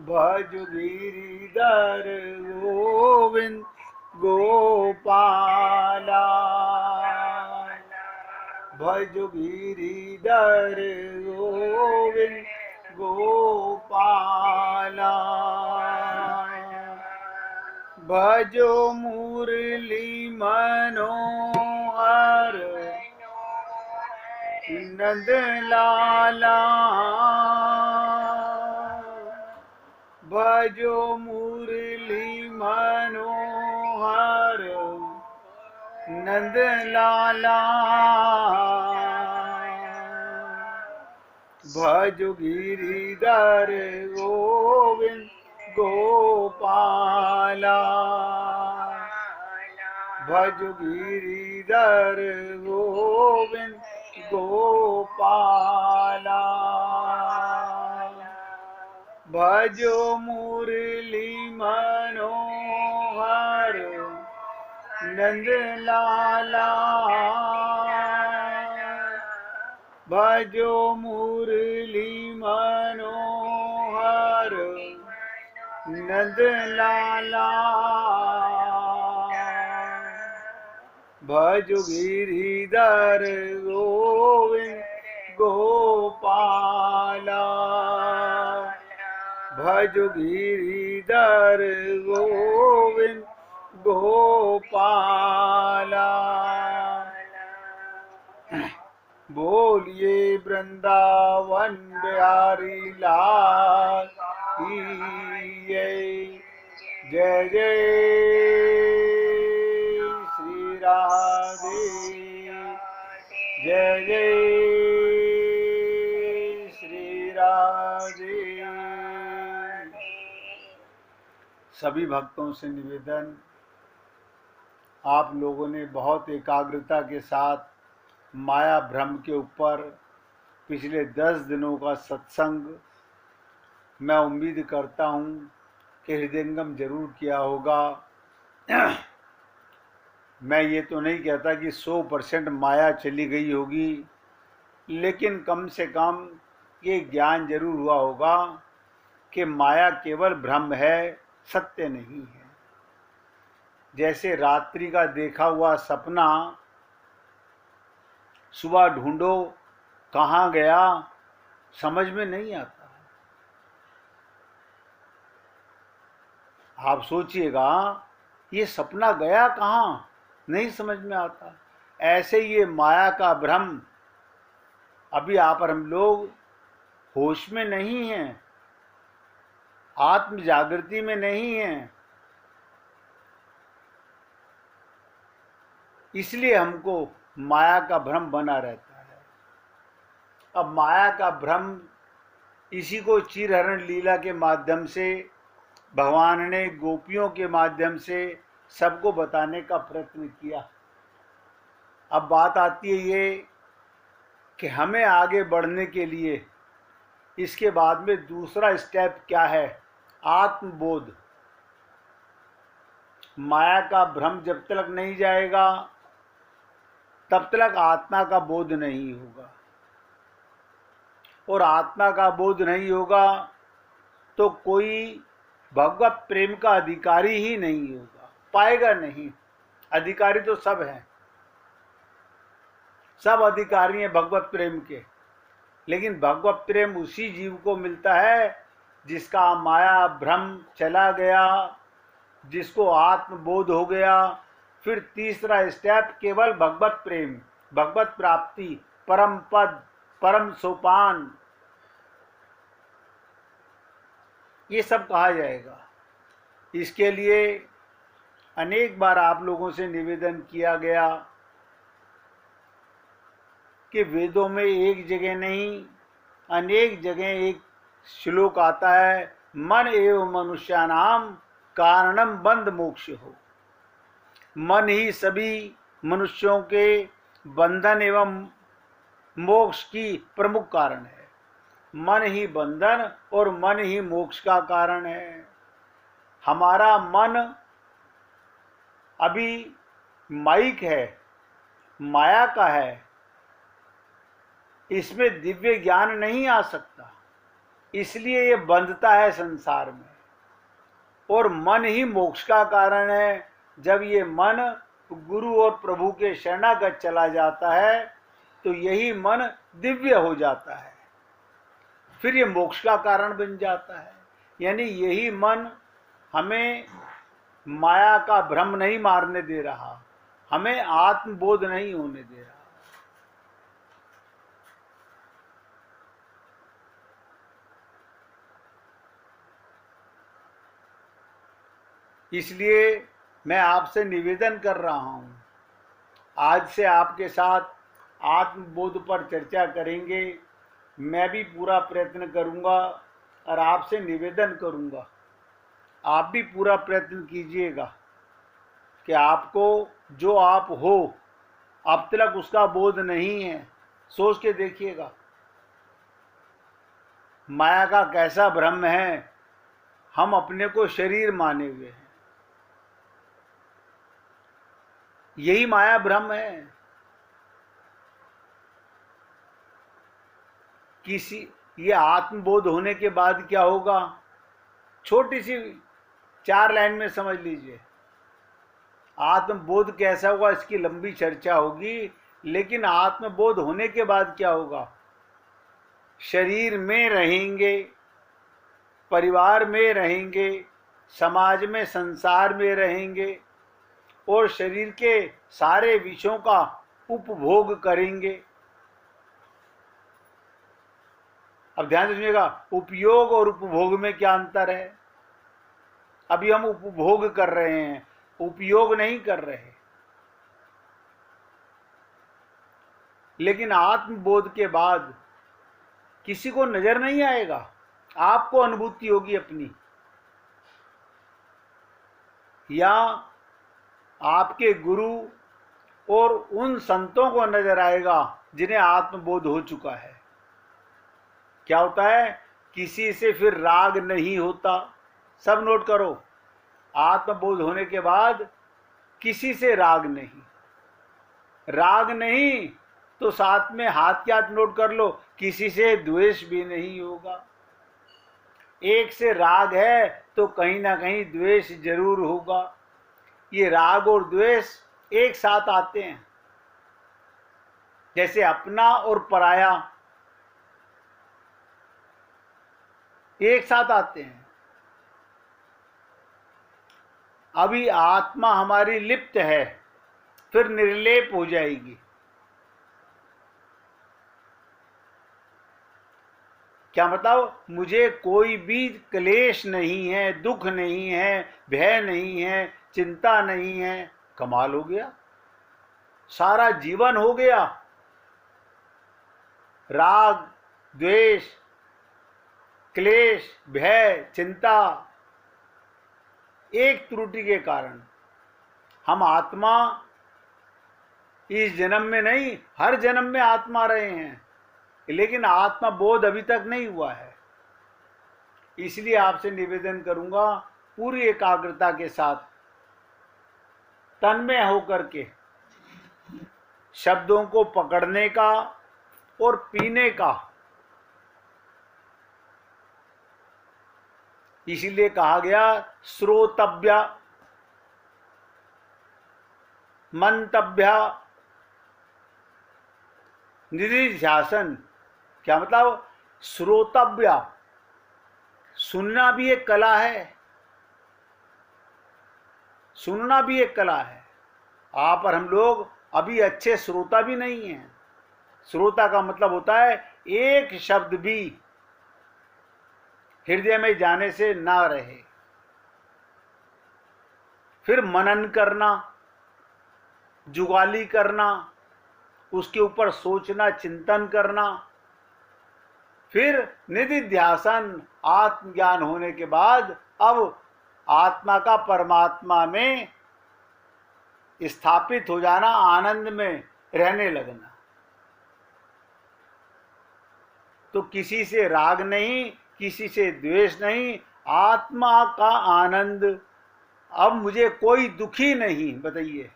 भज गिरिधर गोविंद गोपाला। भज गिरिधर गोविंद गोपाला। भजो मुरली मनोहर नंद लाला। भजो मुरली मनोहर नंद लाला। भज गिरिधर गोविंद गोपाला। भज गिरिधर गोविंद गोपाला। भजो मुरली मनोहर नंद लाला। भजो मुरली मनोहर नंद लाला। भज गिरिधर गोविंद गोपाला। भज गिरिधर गोविंद गोपाला। बोलिए वृंदावन बिहारी लाल की जय जय श्री राधे। जय जय श्री राधे। सभी भक्तों से निवेदन, आप लोगों ने बहुत एकाग्रता के साथ माया भ्रम के ऊपर पिछले 10 दिनों का सत्संग, मैं उम्मीद करता हूँ कि हृदयंगम जरूर किया होगा। मैं ये तो नहीं कहता कि 100% माया चली गई होगी, लेकिन कम से कम ये ज्ञान जरूर हुआ होगा कि माया केवल भ्रम है, सत्य नहीं है। जैसे रात्रि का देखा हुआ सपना सुबह ढूंढो कहाँ गया, समझ में नहीं आता। आप सोचिएगा ये सपना गया कहाँ, नहीं समझ में आता। ऐसे ये माया का भ्रम, अभी आप और हम लोग होश में नहीं हैं, आत्म जागृति में नहीं हैं, इसलिए हमको माया का भ्रम बना रहता है। अब माया का भ्रम, इसी को चिरहरण लीला के माध्यम से भगवान ने गोपियों के माध्यम से सबको बताने का प्रयत्न किया। अब बात आती है ये कि हमें आगे बढ़ने के लिए इसके बाद में दूसरा स्टेप क्या है, आत्मबोध। माया का भ्रम जब तक नहीं जाएगा तब तक आत्मा का बोध नहीं होगा, और आत्मा का बोध नहीं होगा तो कोई भगवत प्रेम का अधिकारी ही नहीं होगा, पाएगा नहीं। अधिकारी तो सब हैं, सब अधिकारी हैं भगवत प्रेम के, लेकिन भगवत प्रेम उसी जीव को मिलता है जिसका माया भ्रम चला गया, जिसको आत्मबोध हो गया। फिर तीसरा स्टेप केवल भगवत प्रेम, भगवत प्राप्ति, परम पद, परम सोपान, ये सब कहा जाएगा। इसके लिए अनेक बार आप लोगों से निवेदन किया गया कि वेदों में एक जगह नहीं, अनेक जगह एक श्लोक आता है, मन एवं मनुष्यानाम कारणम बंध मोक्ष हो। मन ही सभी मनुष्यों के बंधन एवं मोक्ष की प्रमुख कारण है। मन ही बंधन और मन ही मोक्ष का कारण है। हमारा मन अभी माइक है, माया का है, इसमें दिव्य ज्ञान नहीं आ सकता। इसलिए ये बंधता है संसार में। और मन ही मोक्ष का कारण है। जब ये मन गुरु और प्रभु के शरणागत चला जाता है तो यही मन दिव्य हो जाता है, फिर ये मोक्ष का कारण बन जाता है। यानी यही मन हमें माया का भ्रम नहीं मारने दे रहा, हमें आत्मबोध नहीं होने दे रहा। इसलिए मैं आपसे निवेदन कर रहा हूं, आज से आपके साथ आत्मबोध पर चर्चा करेंगे। मैं भी पूरा प्रयत्न करूंगा और आपसे निवेदन करूंगा, आप भी पूरा प्रयत्न कीजिएगा कि आपको जो आप हो अब तक उसका बोध नहीं है। सोच के देखिएगा माया का कैसा भ्रम है। हम अपने को शरीर माने हुए हैं, यही माया भ्रम है। ये आत्मबोध होने के बाद क्या होगा, छोटी सी 4 लाइन में समझ लीजिए। आत्मबोध कैसा होगा इसकी लंबी चर्चा होगी, लेकिन आत्मबोध होने के बाद क्या होगा, शरीर में रहेंगे, परिवार में रहेंगे, समाज में संसार में रहेंगे और शरीर के सारे विषयों का उपभोग करेंगे। अब ध्यान दीजिएगा, उपयोग और उपभोग में क्या अंतर है। अभी हम उपभोग कर रहे हैं, उपयोग नहीं कर रहे। लेकिन आत्मबोध के बाद किसी को नजर नहीं आएगा, आपको अनुभूति होगी अपनी, या आपके गुरु और उन संतों को नजर आएगा जिन्हें आत्मबोध हो चुका है। क्या होता है, किसी से फिर राग नहीं होता। सब नोट करो, आत्मबोध होने के बाद किसी से राग नहीं। राग नहीं तो साथ में हाथ के हाथ नोट कर लो, किसी से द्वेष भी नहीं होगा। एक से राग है तो कहीं ना कहीं द्वेष जरूर होगा। ये राग और द्वेष एक साथ आते हैं, जैसे अपना और पराया एक साथ आते हैं। अभी आत्मा हमारी लिप्त है, फिर निर्लेप हो जाएगी। क्या बताओ, मुझे कोई भी क्लेश नहीं है, दुख नहीं है, भय नहीं है, चिंता नहीं है। कमाल हो गया, सारा जीवन हो गया राग द्वेष क्लेश भय चिंता एक त्रुटि के कारण। हम आत्मा इस जन्म में नहीं, हर जन्म में आत्मा रहे हैं, लेकिन आत्मा बोध अभी तक नहीं हुआ है। इसलिए आपसे निवेदन करूंगा, पूरी एकाग्रता के साथ तन्मय होकर के शब्दों को पकड़ने का और पीने का। इसीलिए कहा गया श्रोतव्य मंतव्य निधिध्यासन। क्या मतलब, श्रोतव्य सुनना भी एक कला है, सुनना भी एक कला है। आप और हम लोग अभी अच्छे श्रोता भी नहीं हैं। श्रोता का मतलब होता है एक शब्द भी हृदय में जाने से ना रहे, फिर मनन करना, जुगाली करना, उसके ऊपर सोचना चिंतन करना, फिर निधिध्यासन आत्मज्ञान होने के बाद अब आत्मा का परमात्मा में स्थापित हो जाना, आनंद में रहने लगना। तो किसी से राग नहीं, किसी से द्वेष नहीं, आत्मा का आनंद। अब मुझे कोई दुखी नहीं, बताइए।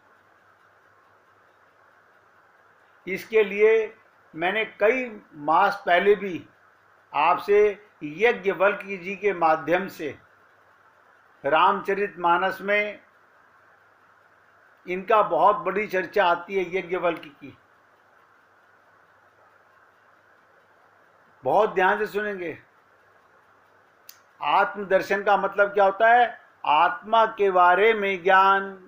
इसके लिए मैंने कई मास पहले भी आपसे यज्ञवल्क्य जी के माध्यम से रामचरितमानस में इनका बहुत बड़ी चर्चा आती है। यज्ञवल्क्य की बहुत ध्यान से सुनेंगे। आत्मदर्शन का मतलब क्या होता है? आत्मा के बारे में ज्ञान।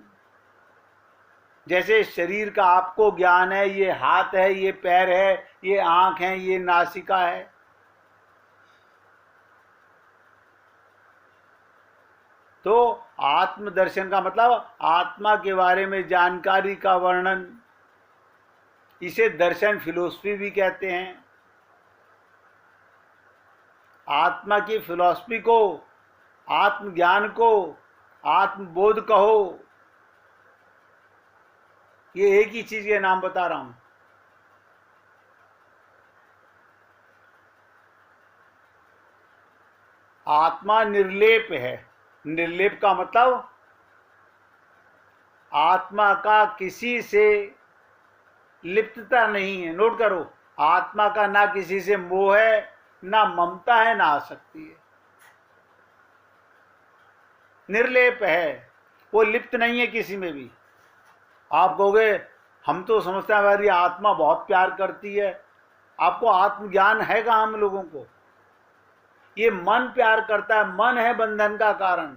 जैसे शरीर का आपको ज्ञान है, ये हाथ है, ये पैर है, ये आंख है, ये नासिका है। तो आत्मदर्शन का मतलब आत्मा के बारे में जानकारी का वर्णन। इसे दर्शन फिलॉसफी भी कहते हैं। आत्मा की फिलॉसफी को, आत्मज्ञान को आत्मबोध कहो। ये एक ही चीज के नाम बता रहा हूं। आत्मा निर्लेप है। निर्लेप का मतलब आत्मा का किसी से लिप्तता नहीं है। नोट करो, आत्मा का ना किसी से मोह है, ना ममता है, ना आसक्ति है। निर्लेप है, वो लिप्त नहीं है किसी में भी। आप कहोगे हम तो समझते हैं हमारी आत्मा बहुत प्यार करती है। आपको आत्मज्ञान है कहाँ हम लोगों को? ये मन प्यार करता है। मन है बंधन का कारण।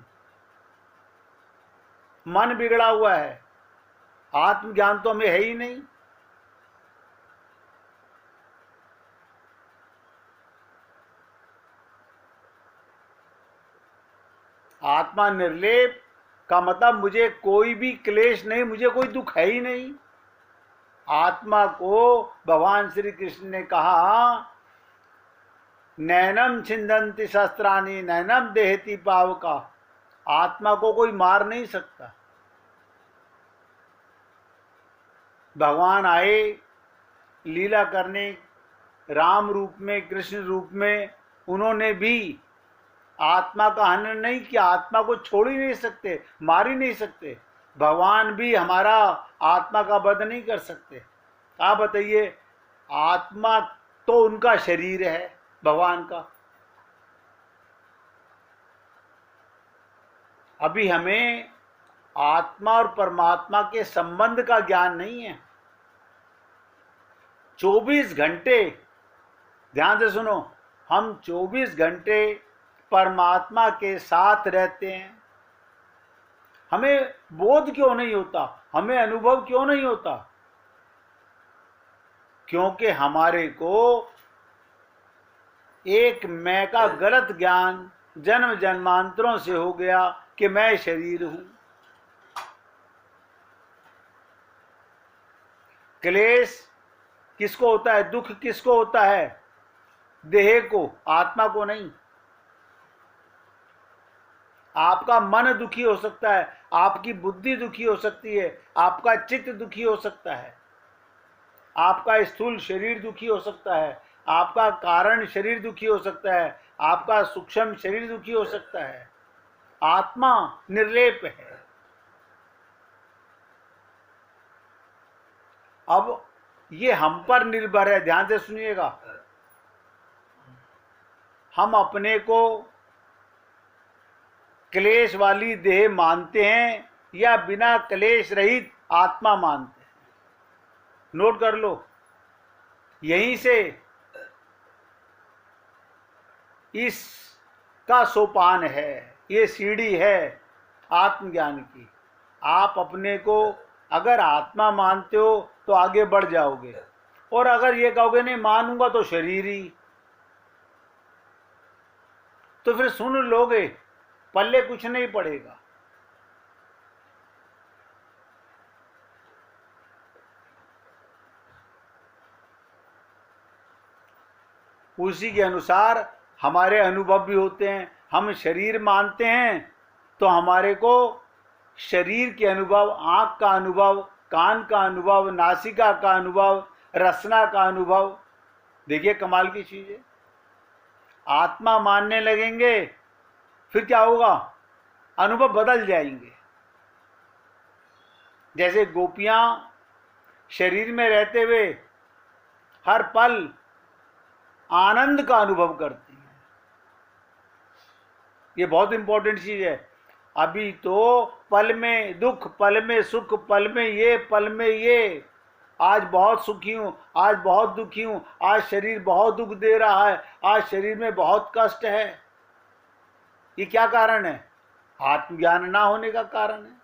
मन बिगड़ा हुआ है। आत्मज्ञान तो हमें है ही नहीं। आत्मा निर्लेप का मतलब मुझे कोई भी क्लेश नहीं, मुझे कोई दुख है ही नहीं। आत्मा को भगवान श्री कृष्ण ने कहा, नैनम छिंदंती शस्त्राणी नैनम देहती पावका। आत्मा को कोई मार नहीं सकता। भगवान आए लीला करने राम रूप में, कृष्ण रूप में। उन्होंने भी आत्मा का हनन नहीं किया। आत्मा को छोड़ ही नहीं सकते, मार ही नहीं सकते। भगवान भी हमारा आत्मा का वध नहीं कर सकते। आप बताइए, आत्मा तो उनका शरीर है भगवान का। अभी हमें आत्मा और परमात्मा के संबंध का ज्ञान नहीं है। 24 घंटे, ध्यान से सुनो, हम 24 घंटे परमात्मा के साथ रहते हैं। हमें बोध क्यों नहीं होता? हमें अनुभव क्यों नहीं होता? क्योंकि हमारे को एक मैं का गलत ज्ञान जन्म जन्मांतरों से हो गया कि मैं शरीर हूं। क्लेश किसको होता है? दुख किसको होता है? देह को, आत्मा को नहीं। आपका मन दुखी हो सकता है, आपकी बुद्धि दुखी हो सकती है, आपका चित्त दुखी हो सकता है, आपका स्थूल शरीर दुखी हो सकता है, आपका कारण शरीर दुखी हो सकता है, आपका सूक्ष्म शरीर दुखी हो सकता है। आत्मा निर्लेप है। अब ये हम पर निर्भर है। ध्यान से सुनिएगा। हम अपने को क्लेश वाली देह मानते हैं या बिना क्लेश रहित आत्मा मानते हैं? नोट कर लो। यहीं से इसका सोपान है, ये सीढ़ी है आत्मज्ञान की। आप अपने को अगर आत्मा मानते हो तो आगे बढ़ जाओगे, और अगर ये कहोगे नहीं मानूंगा तो शरीर ही, तो फिर सुन लोगे, पल्ले कुछ नहीं पड़ेगा। उसी के अनुसार हमारे अनुभव भी होते हैं। हम शरीर मानते हैं तो हमारे को शरीर के अनुभव, आँख का अनुभव, कान का अनुभव, नासिका का अनुभव, रसना का अनुभव। देखिए कमाल की चीज है। आत्मा मानने लगेंगे फिर क्या होगा? अनुभव बदल जाएंगे। जैसे गोपियां शरीर में रहते हुए हर पल आनंद का अनुभव करती हैं, ये बहुत इंपॉर्टेंट चीज है। अभी तो पल में दुख, पल में सुख, पल में ये, पल में ये। आज बहुत सुखी हूं, आज बहुत दुखी हूं, आज शरीर बहुत दुख दे रहा है, आज शरीर में बहुत कष्ट है। ये क्या कारण है? आत्मज्ञान ना होने का कारण है।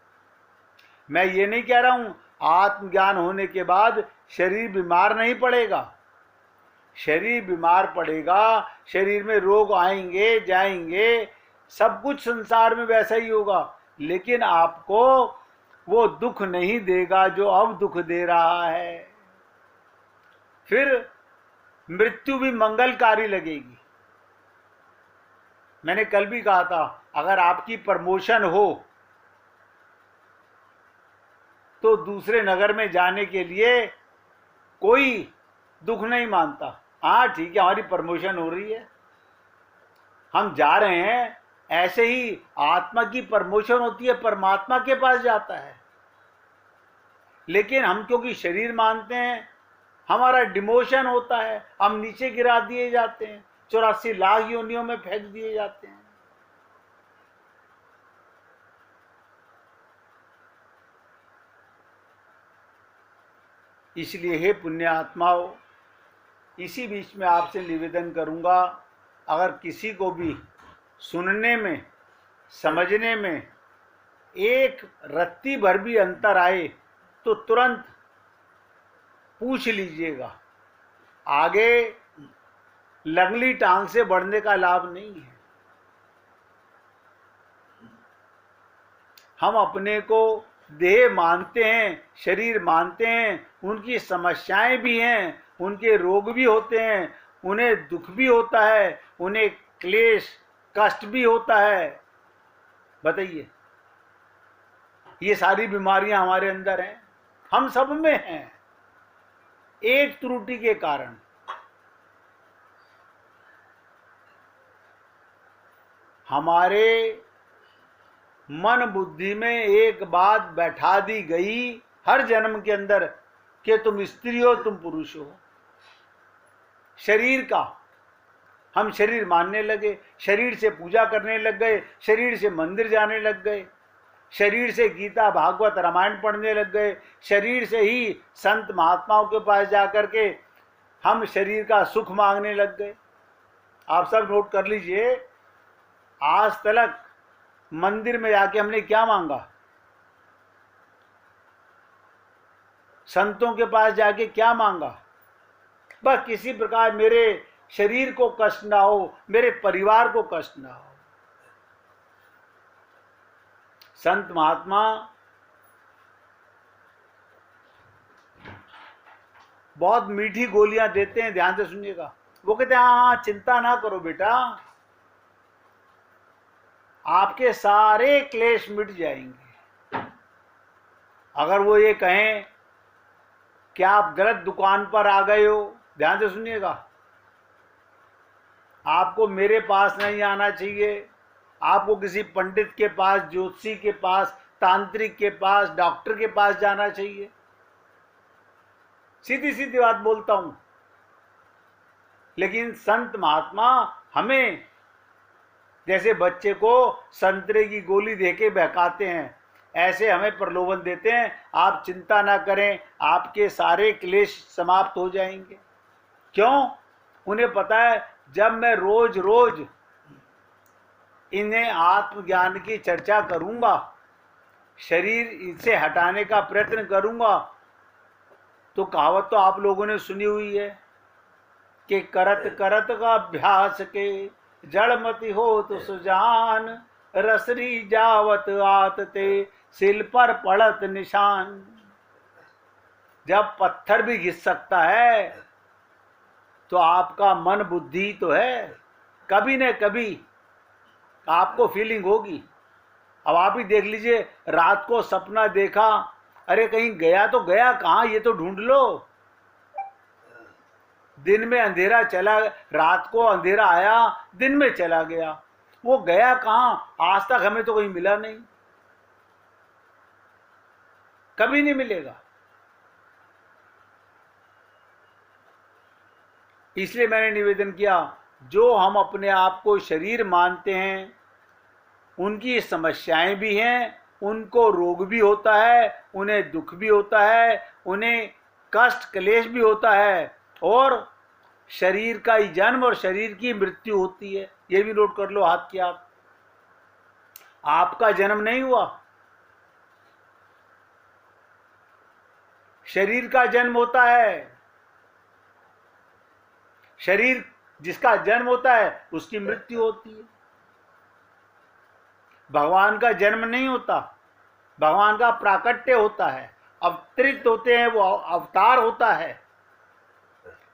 मैं ये नहीं कह रहा हूं आत्मज्ञान होने के बाद शरीर बीमार नहीं पड़ेगा। शरीर बीमार पड़ेगा, शरीर में रोग आएंगे जाएंगे, सब कुछ संसार में वैसा ही होगा, लेकिन आपको वो दुख नहीं देगा जो अब दुख दे रहा है। फिर मृत्यु भी मंगलकारी लगेगी। मैंने कल भी कहा था, अगर आपकी प्रमोशन हो तो दूसरे नगर में जाने के लिए कोई दुख नहीं मानता। हाँ ठीक है, हमारी प्रमोशन हो रही है, हम जा रहे हैं। ऐसे ही आत्मा की प्रमोशन होती है, परमात्मा के पास जाता है। लेकिन हम क्योंकि शरीर मानते हैं, हमारा डिमोशन होता है, हम नीचे गिरा दिए जाते हैं, 84 लाख योनियों में फेंक दिए जाते हैं। इसलिए हे पुण्य आत्माओं, इसी बीच में आपसे निवेदन करूंगा, अगर किसी को भी सुनने में, समझने में एक रत्ती भर भी अंतर आए तो तुरंत पूछ लीजिएगा। आगे लगली टांग से बढ़ने का लाभ नहीं है। हम अपने को देह मानते हैं, शरीर मानते हैं, उनकी समस्याएं भी हैं, उनके रोग भी होते हैं, उन्हें दुख भी होता है, उन्हें क्लेश कष्ट भी होता है। बताइए, ये सारी बीमारियां हमारे अंदर हैं, हम सब में हैं, एक त्रुटि के कारण। हमारे मन बुद्धि में एक बात बैठा दी गई हर जन्म के अंदर कि तुम स्त्री हो, तुम पुरुष हो। शरीर का हम शरीर मानने लगे, शरीर से पूजा करने लग गए, शरीर से मंदिर जाने लग गए, शरीर से गीता भागवत रामायण पढ़ने लग गए, शरीर से ही संत महात्माओं के पास जाकर के हम शरीर का सुख मांगने लग गए। आप सब नोट कर लीजिए, आज तक मंदिर में जाके हमने क्या मांगा? संतों के पास जाके क्या मांगा? बस किसी प्रकार मेरे शरीर को कष्ट ना हो, मेरे परिवार को कष्ट ना हो। संत महात्मा बहुत मीठी गोलियां देते हैं, ध्यान से सुनिएगा। वो कहते हैं हाँ चिंता ना करो बेटा, आपके सारे क्लेश मिट जाएंगे। अगर वो ये कहें कि आप गलत दुकान पर आ गए हो, ध्यान से सुनिएगा, आपको मेरे पास नहीं आना चाहिए, आपको किसी पंडित के पास, ज्योतिषी के पास, तांत्रिक के पास, डॉक्टर के पास जाना चाहिए। सीधी सीधी बात बोलता हूं। लेकिन संत महात्मा हमें जैसे बच्चे को संतरे की गोली देके बहकाते हैं, ऐसे हमें प्रलोभन देते हैं, आप चिंता ना करें, आपके सारे क्लेश समाप्त हो जाएंगे। क्यों? उन्हें पता है जब मैं रोज रोज इन्हें आत्मज्ञान की चर्चा करूंगा, शरीर इसे हटाने का प्रयत्न करूंगा, तो कहावत तो आप लोगों ने सुनी हुई है कि करत करत का अभ्यास के जड़मति हो तो सुजान, रसरी जावत आतते सिल पर पड़त निशान। जब पत्थर भी घिस सकता है तो आपका मन बुद्धि तो है, कभी न कभी आपको फीलिंग होगी। अब आप ही देख लीजिए, रात को सपना देखा, अरे कहीं गया तो गया कहाँ, ये तो ढूंढ लो। दिन में अंधेरा चला, रात को अंधेरा आया, दिन में चला गया, वो गया कहाँ? आज तक हमें तो कहीं मिला नहीं, कभी नहीं मिलेगा। इसलिए मैंने निवेदन किया, जो हम अपने आप को शरीर मानते हैं, उनकी समस्याएं भी हैं, उनको रोग भी होता है, उन्हें दुख भी होता है, उन्हें कष्ट क्लेश भी होता है, और शरीर का ही जन्म और शरीर की मृत्यु होती है। ये भी नोट कर लो हाथ की आप। आपका जन्म नहीं हुआ, शरीर का जन्म होता है। शरीर जिसका जन्म होता है उसकी मृत्यु होती है। भगवान का जन्म नहीं होता, भगवान का प्राकट्य होता है, अवतरित होते हैं, वो अवतार होता है।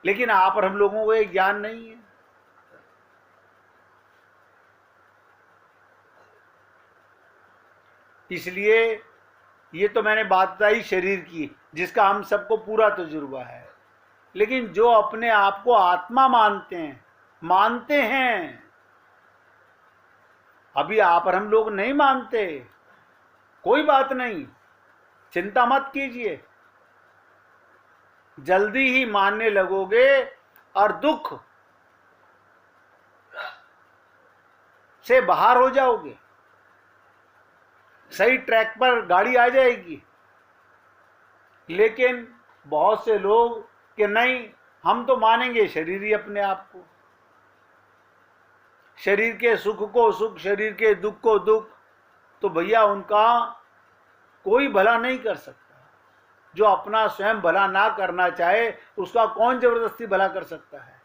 लेकिन आप और हम लोगों को ये ज्ञान नहीं है। इसलिए ये तो मैंने बात बताई शरीर की, जिसका हम सबको पूरा तजुर्बा है। लेकिन जो अपने आप को आत्मा मानते हैं, अभी आप और हम लोग नहीं मानते, कोई बात नहीं, चिंता मत कीजिए, जल्दी ही मानने लगोगे और दुख से बाहर हो जाओगे, सही ट्रैक पर गाड़ी आ जाएगी। लेकिन बहुत से लोग कि नहीं, हम तो मानेंगे शरीर ही अपने आप को, शरीर के सुख को सुख, शरीर के दुख को दुख। तो भैया उनका कोई भला नहीं कर सकता। जो अपना स्वयं भला ना करना चाहे उसका कौन जबरदस्ती भला कर सकता है।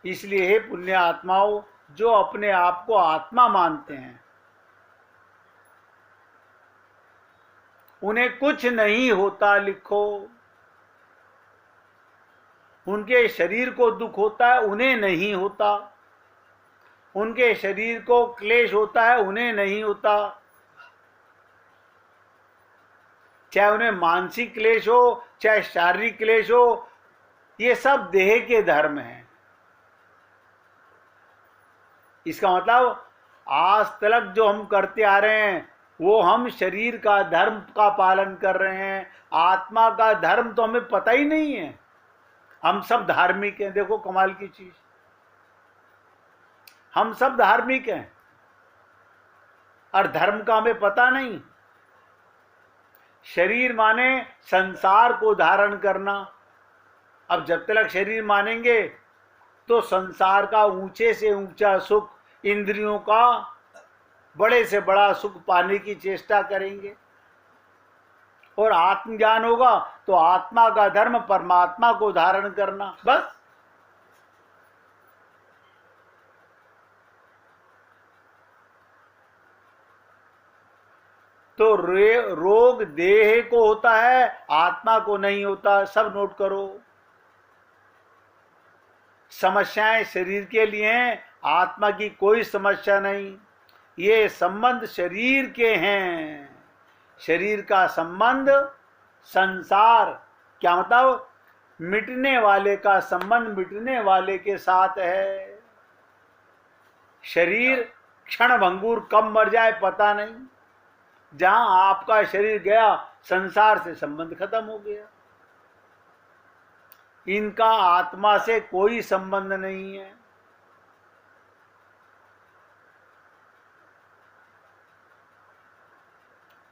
इसलिए हे पुण्य आत्माओं, जो अपने आप को आत्मा मानते हैं, उन्हें कुछ नहीं होता। लिखो, उनके शरीर को दुख होता है, उन्हें नहीं होता। उनके शरीर को क्लेश होता है, उन्हें नहीं होता। चाहे उन्हें मानसिक क्लेश हो, चाहे शारीरिक क्लेश हो, ये सब देह के धर्म हैं। इसका मतलब आज तक जो हम करते आ रहे हैं वो हम शरीर का धर्म का पालन कर रहे हैं। आत्मा का धर्म तो हमें पता ही नहीं है। हम सब धार्मिक हैं। देखो कमाल की चीज, हम सब धार्मिक हैं और धर्म का हमें पता नहीं। शरीर माने संसार को धारण करना। अब जब तक शरीर मानेंगे तो संसार का ऊंचे से ऊंचा सुख, इंद्रियों का बड़े से बड़ा सुख पाने की चेष्टा करेंगे। और आत्मज्ञान होगा तो आत्मा का धर्म परमात्मा को धारण करना, बस। तो रोग देह को होता है, आत्मा को नहीं होता। सब नोट करो। समस्याएं शरीर के लिए हैं, आत्मा की कोई समस्या नहीं। ये संबंध शरीर के हैं। शरीर का संबंध संसार, क्या मतलब, मिटने वाले का संबंध मिटने वाले के साथ है। शरीर क्षण भंगुर कब मर जाए पता नहीं। जहां आपका शरीर गया, संसार से संबंध खत्म हो गया। इनका आत्मा से कोई संबंध नहीं है।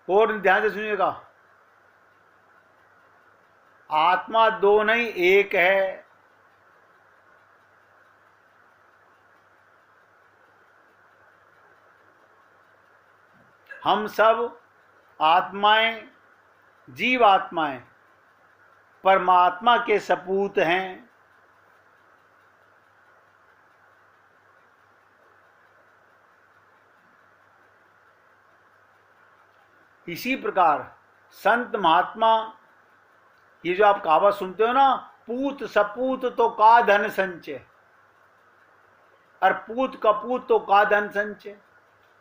और ध्यान से सुनिएगा, आत्मा दो नहीं एक है। हम सब आत्माएं, जीव आत्माएं परमात्मा के सपूत हैं। इसी प्रकार संत महात्मा, ये जो आप कहावत सुनते हो ना, पूत सपूत तो का धन संचय, और पूत कपूत तो का धन संचय।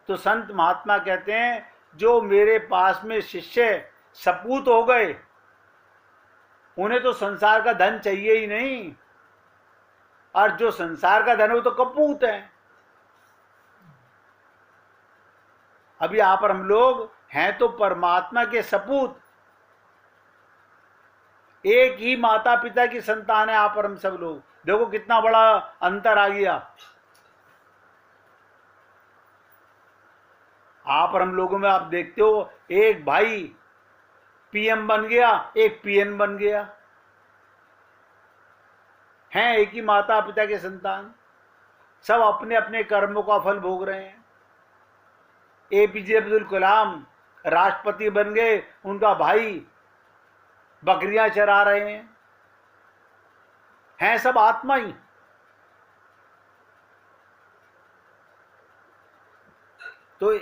तो संत महात्मा कहते हैं जो मेरे पास में शिष्य सपूत हो गए, उन्हें तो संसार का धन चाहिए ही नहीं, और जो संसार का धन है वो तो कपूत है। अभी आप और हम लोग हैं तो परमात्मा के सपूत, एक ही माता पिता की संतान है आप और हम सब लोग। देखो कितना बड़ा अंतर आ गया। आप और हम लोगों में आप देखते हो, एक भाई पीएम बन गया, एक पीएन बन गया, हैं एक ही माता पिता के संतान, सब अपने अपने कर्मों का फल भोग रहे हैं। एपीजे अब्दुल कलाम राष्ट्रपति बन गए, उनका भाई बकरियां चरा रहे हैं सब आत्मा ही। तो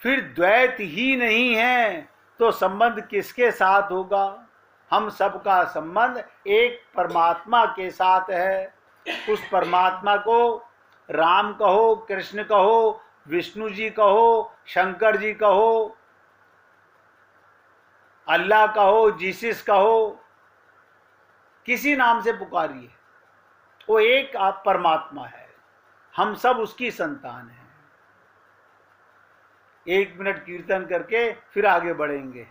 फिर द्वैत ही नहीं है तो संबंध किसके साथ होगा? हम सबका संबंध एक परमात्मा के साथ है। उस परमात्मा को राम कहो, कृष्ण कहो, विष्णु जी कहो, शंकर जी कहो, अल्लाह कहो, जीसस कहो, किसी नाम से पुकारिए, वो एक आप परमात्मा है, हम सब उसकी संतान हैं। 1 मिनट कीर्तन करके फिर आगे बढ़ेंगे।